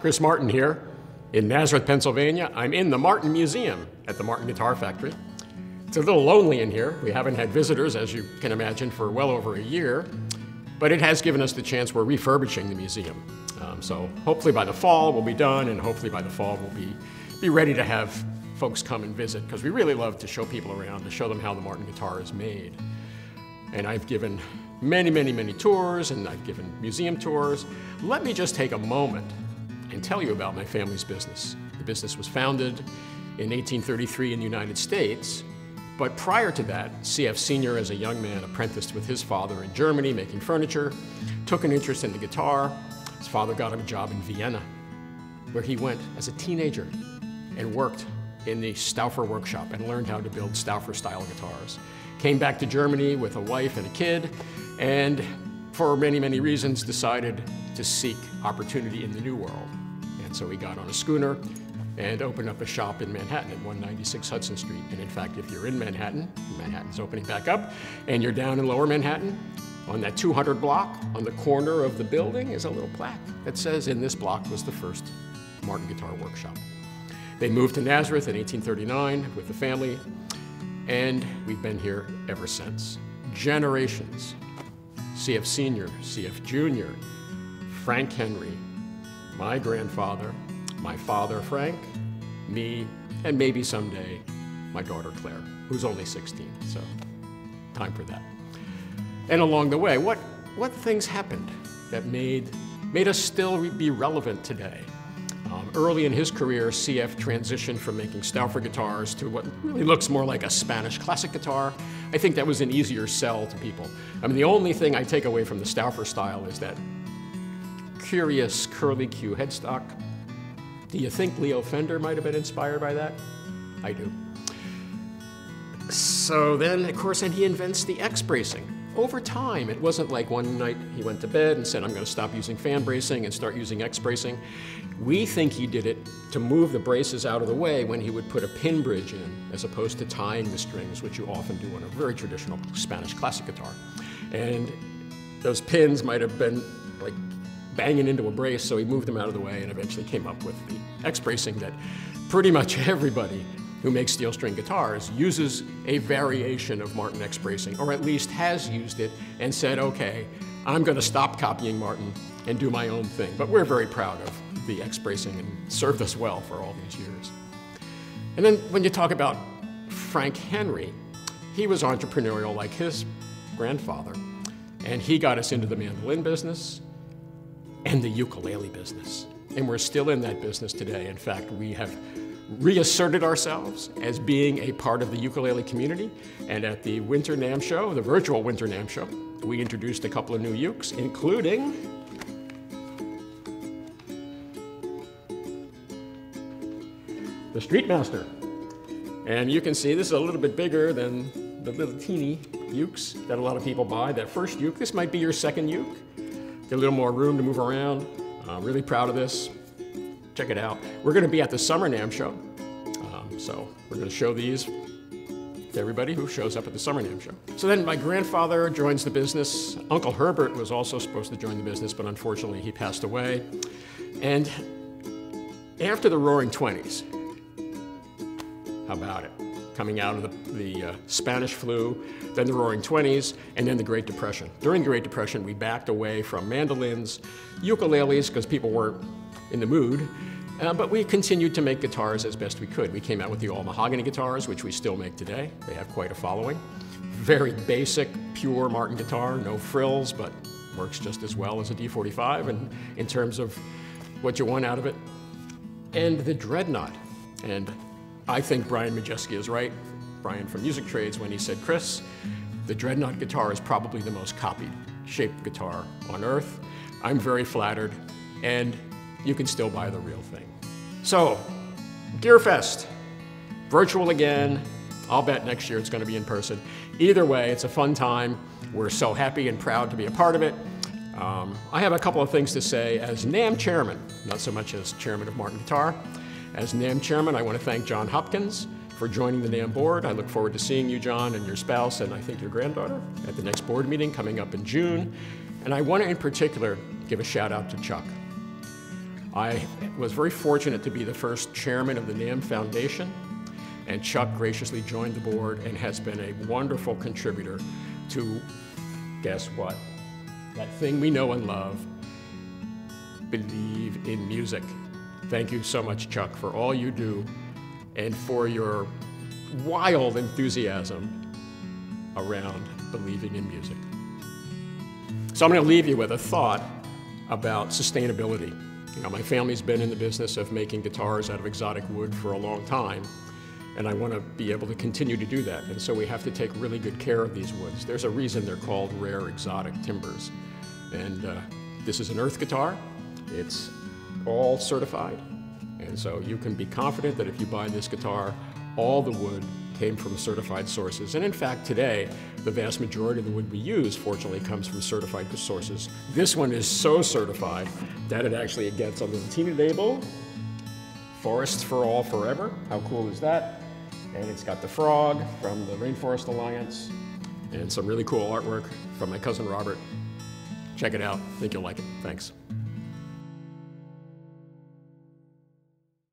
Chris Martin here in Nazareth, Pennsylvania. I'm in the Martin Museum at the Martin Guitar Factory. It's a little lonely in here. We haven't had visitors, as you can imagine, for well over a year, but it has given us the chance. We're refurbishing the museum. So hopefully by the fall we'll be done, and hopefully by the fall we'll be ready to have folks come and visit, because we really love to show people around, to show them how the Martin guitar is made. And I've given many tours, and I've given museum tours. Let me just take a moment and tell you about my family's business. The business was founded in 1833 in the United States, but prior to that, C.F. Sr. as a young man apprenticed with his father in Germany making furniture, took an interest in the guitar. His father got him a job in Vienna, where he went as a teenager and worked in the Stauffer workshop and learned how to build Stauffer-style guitars. Came back to Germany with a wife and a kid, and for many reasons decided to seek opportunity in the New World. And so he got on a schooner and opened up a shop in Manhattan at 196 Hudson Street. And in fact, if you're in Manhattan, Manhattan's opening back up, and you're down in Lower Manhattan, on that 200 block, on the corner of the building is a little plaque that says, in this block was the first Martin Guitar Workshop. They moved to Nazareth in 1839 with the family, and we've been here ever since. Generations. C.F. Sr., C.F. Jr., Frank Henry, my grandfather, my father Frank, me, and maybe someday my daughter Claire, who's only 16, so time for that. And along the way, what things happened that made us still be relevant today? Early in his career, CF transitioned from making Stauffer guitars to what really looks more like a Spanish classic guitar. I think that was an easier sell to people. I mean, the only thing I take away from the Stauffer style is that curious curly Q headstock. Do you think Leo Fender might have been inspired by that? I do. So then, of course, and he invents the X bracing. Over time, it wasn't like one night he went to bed and said, I'm going to stop using fan bracing and start using X bracing. We think he did it to move the braces out of the way when he would put a pin bridge in, as opposed to tying the strings, which you often do on a very traditional Spanish classic guitar. And those pins might have been like banging into a brace, so he moved them out of the way and eventually came up with the X bracing that pretty much everybody who makes steel string guitars uses a variation of Martin X bracing, or at least has used it and said, okay, I'm going to stop copying Martin and do my own thing. But we're very proud of the X bracing, and served us well for all these years. And then when you talk about Frank Henry, he was entrepreneurial like his grandfather, and he got us into the mandolin business and the ukulele business. And we're still in that business today. In fact, we have reasserted ourselves as being a part of the ukulele community. And at the Winter NAMM show, the virtual Winter NAMM show, we introduced a couple of new ukes, including the Streetmaster. And you can see this is a little bit bigger than the little teeny ukes that a lot of people buy. That first uke, this might be your second uke. Get a little more room to move around. Really proud of this. Check it out. We're going to be at the Summer NAMM show. So we're going to show these to everybody who shows up at the Summer NAMM show. So then my grandfather joins the business. Uncle Herbert was also supposed to join the business, but unfortunately he passed away. And after the Roaring 20s, how about it? Coming out of the Spanish flu, then the Roaring 20s, and then the Great Depression. During the Great Depression, we backed away from mandolins, ukuleles, because people weren't in the mood, but we continued to make guitars as best we could. We came out with the all mahogany guitars, which we still make today. They have quite a following. Very basic, pure Martin guitar, no frills, but works just as well as a D45 and in terms of what you want out of it. And the Dreadnought. And I think Brian Majeski is right, Brian from Music Trades, when he said, Chris, the Dreadnought guitar is probably the most copied shaped guitar on earth. I'm very flattered, and you can still buy the real thing. So, Gearfest, virtual again. I'll bet next year it's going to be in person. Either way, it's a fun time. We're so happy and proud to be a part of it. I have a couple of things to say as NAMM chairman, not so much as chairman of Martin Guitar. As NAMM chairman, I want to thank John Hopkins for joining the NAMM board. I look forward to seeing you, John, and your spouse, and I think your granddaughter, at the next board meeting coming up in June. And I want to, in particular, give a shout out to Chuck. I was very fortunate to be the first chairman of the NAMM Foundation, and Chuck graciously joined the board and has been a wonderful contributor to, guess what? That thing we know and love, believe in music. Thank you so much, Chuck, for all you do and for your wild enthusiasm around believing in music. So I'm going to leave you with a thought about sustainability. You know, my family's been in the business of making guitars out of exotic wood for a long time, and I want to be able to continue to do that. And so we have to take really good care of these woods. There's a reason they're called rare exotic timbers. And this is an earth guitar. It's all certified. And so you can be confident that if you buy this guitar, all the wood came from certified sources. And in fact, today, the vast majority of the wood we use, fortunately, comes from certified sources. This one is so certified that it actually gets on the teeny label, Forests for All Forever. How cool is that? And it's got the frog from the Rainforest Alliance and some really cool artwork from my cousin Robert. Check it out. I think you'll like it. Thanks.